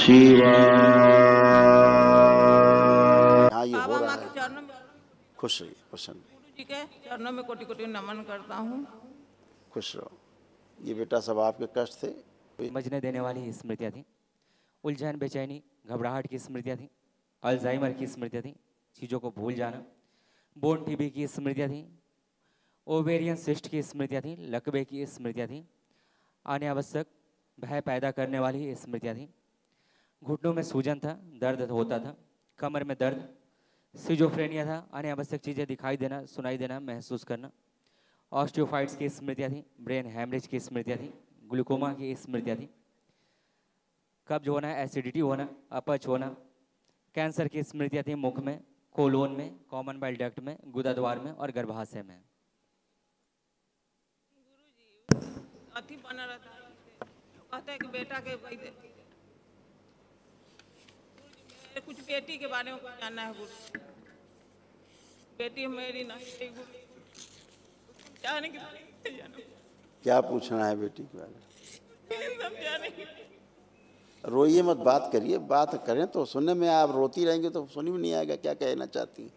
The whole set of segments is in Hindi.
शिवाय। हाँ, ये हो रहा है। चरणों में, खुश रहिए, प्रसन्न रहिए। गुरु जी के चरणों में कोटि कोटि नमन करता हूँ। खुश रहो। ये बेटा सब आपके कष्ट थे। समझने देने वाली स्मृतियाँ थी, उलझन, बेचैनी, घबराहट की स्मृतियाँ थी, अल्जाइमर की स्मृतियाँ थी, चीज़ों को भूल जाना, बोन टीबी की स्मृतियाँ थी, ओवेरियन सिस्ट की स्मृतियाँ थी, लकवे की स्मृतियाँ थी, अनावश्यक भय पैदा करने वाली स्मृतियाँ थी, घुटनों में सूजन था, दर्द होता था, कमर में दर्द, सिजोफ्रेनिया था, अनावश्यक चीज़ें दिखाई देना, सुनाई देना, महसूस करना, ऑस्टियोफाइट्स की स्मृतियाँ थी, ब्रेन हैमरेज की स्मृतियाँ थी, ग्लूकोमा की स्मृतियाँ थी, कब्ज होना, एसिडिटी होना, अपच होना, कैंसर की स्मृतियाँ थी मुख में, कोलोन में, कॉमन बाइल डक्ट में, गुदाद्वार में और गर्भाशय में। अति बना रहता है, कहते हैं कि बेटा के कुछ बेटी के बारे में कुछ जानना है गुरु। बेटी मेरी नहीं, गुरु जाने की क्या पूछना है बेटी के बारे में? समझाने की। रोइए मत, बात करिए, बात करें तो सुनने में। आप रोती रहेंगे तो सुनी भी नहीं आएगा क्या कहना चाहती हैं।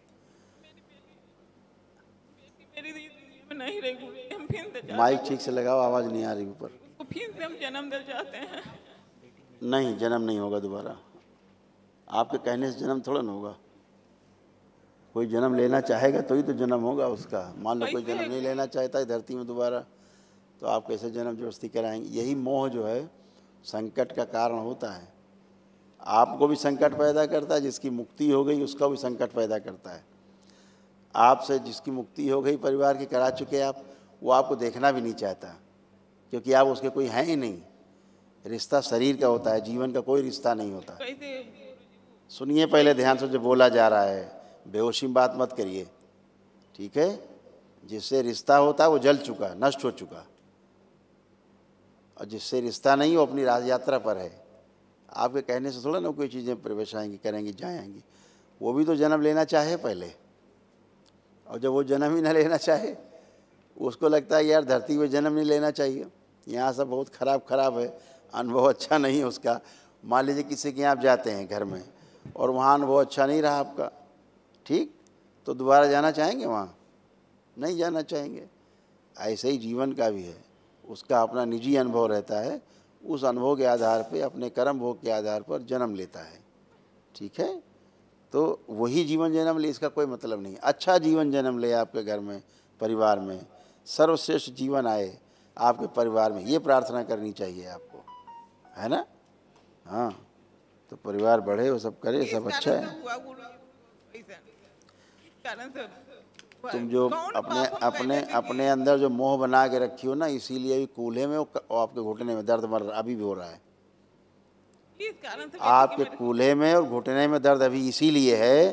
नहीं रही गुरु, हम फिर से माइक ठीक से लगाओ, आवाज़ नहीं आ रही ऊपर। उसको फिर से हम जन्म दे चाहते हैं। नहीं, जन्म नहीं होगा दोबारा। आपके कहने से जन्म थोड़ा ना होगा। कोई जन्म लेना चाहेगा तो ही तो जन्म होगा उसका। मान लो कोई जन्म नहीं लेना चाहता है धरती में दोबारा, तो आप कैसे जन्म जबरदस्ती कराएंगे? यही मोह जो है संकट का कारण होता है। आपको भी संकट पैदा करता है, जिसकी मुक्ति हो गई उसका भी संकट पैदा करता है। आपसे जिसकी मुक्ति हो गई परिवार की, करा चुके आप, वो आपको देखना भी नहीं चाहता, क्योंकि आप उसके कोई हैं ही नहीं। रिश्ता शरीर का होता है, जीवन का कोई रिश्ता नहीं होता। सुनिए पहले ध्यान से जो बोला जा रहा है, बेहोशी में बात मत करिए, ठीक है? जिससे रिश्ता होता है वो जल चुका, नष्ट हो चुका, और जिससे रिश्ता नहीं वो अपनी राज यात्रा पर है। आपके कहने से थोड़ा ना कोई चीज़ें प्रवेश आएंगी, करेंगी, जाएंगी। वो भी तो जन्म लेना चाहे पहले, और जब वो जन्म ही ना लेना चाहे, उसको लगता है यार धरती पे जन्म नहीं लेना चाहिए, यहाँ सब बहुत खराब है, अनुभव अच्छा नहीं है उसका। मान लीजिए किसी के यहाँ आप जाते हैं घर में और वहाँ अनुभव अच्छा नहीं रहा आपका, ठीक, तो दोबारा जाना चाहेंगे वहाँ? नहीं जाना चाहेंगे। ऐसे ही जीवन का भी है, उसका अपना निजी अनुभव रहता है, उस अनुभव के आधार पे, अपने कर्म भोग के आधार पर जन्म लेता है, ठीक है? तो वही जीवन जन्म ले, इसका कोई मतलब नहीं। अच्छा जीवन जन्म ले आपके घर में, परिवार में, सर्वश्रेष्ठ जीवन आए आपके परिवार में, ये प्रार्थना करनी चाहिए आपको, है ना? हाँ, तो परिवार बढ़े, वो सब करे, सब अच्छा है। तुम जो अपने अंदर जो मोह बना के रखी हो ना, इसीलिए भी कूल्हे में वो आपके घुटने में दर्द मर अभी भी हो रहा है। आपके कूल्हे में और घुटने में दर्द अभी इसीलिए है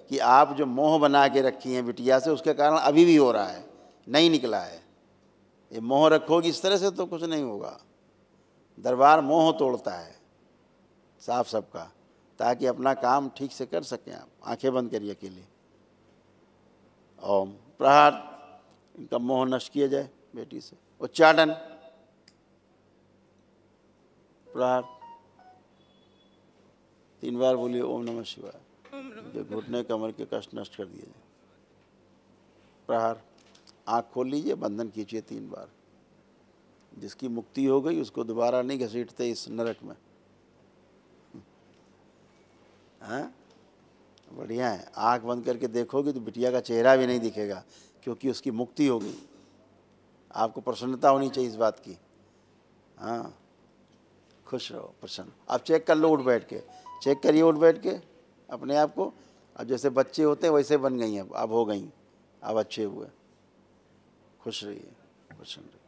कि आप जो मोह बना के रखी हैं बिटिया से, उसके कारण अभी भी हो रहा है, नहीं निकला है। ये मोह रखोगी इस तरह से तो कुछ नहीं होगा। दरबार मोह तोड़ता है साफ सबका, ताकि अपना काम ठीक से कर सकें आप। आंखें बंद करिए अकेले। ओम प्रहार, इनका मोह नष्ट किया जाए बेटी से। उच्चाटन, प्रहार, 3 बार बोलिए ओम नमः शिवाय, जो घुटने कमर के कष्ट नष्ट कर दिए जाए। प्रहार, आँख खोल लीजिए, बंधन खींचिए 3 बार। जिसकी मुक्ति हो गई उसको दोबारा नहीं घसीटते इस नरक में। हाँ, बढ़िया है। आँख बंद करके देखोगे तो बिटिया का चेहरा भी नहीं दिखेगा, क्योंकि उसकी मुक्ति हो गई। आपको प्रसन्नता होनी चाहिए इस बात की। हाँ, खुश रहो, प्रसन्न। आप चेक कर लो उठ बैठ के, चेक करिए उठ बैठ के अपने आप को। अब जैसे बच्चे होते हैं वैसे बन गई हैं, अब हो गई, अब अच्छे हुए। खुश रहिए, प्रसन्न रहिए।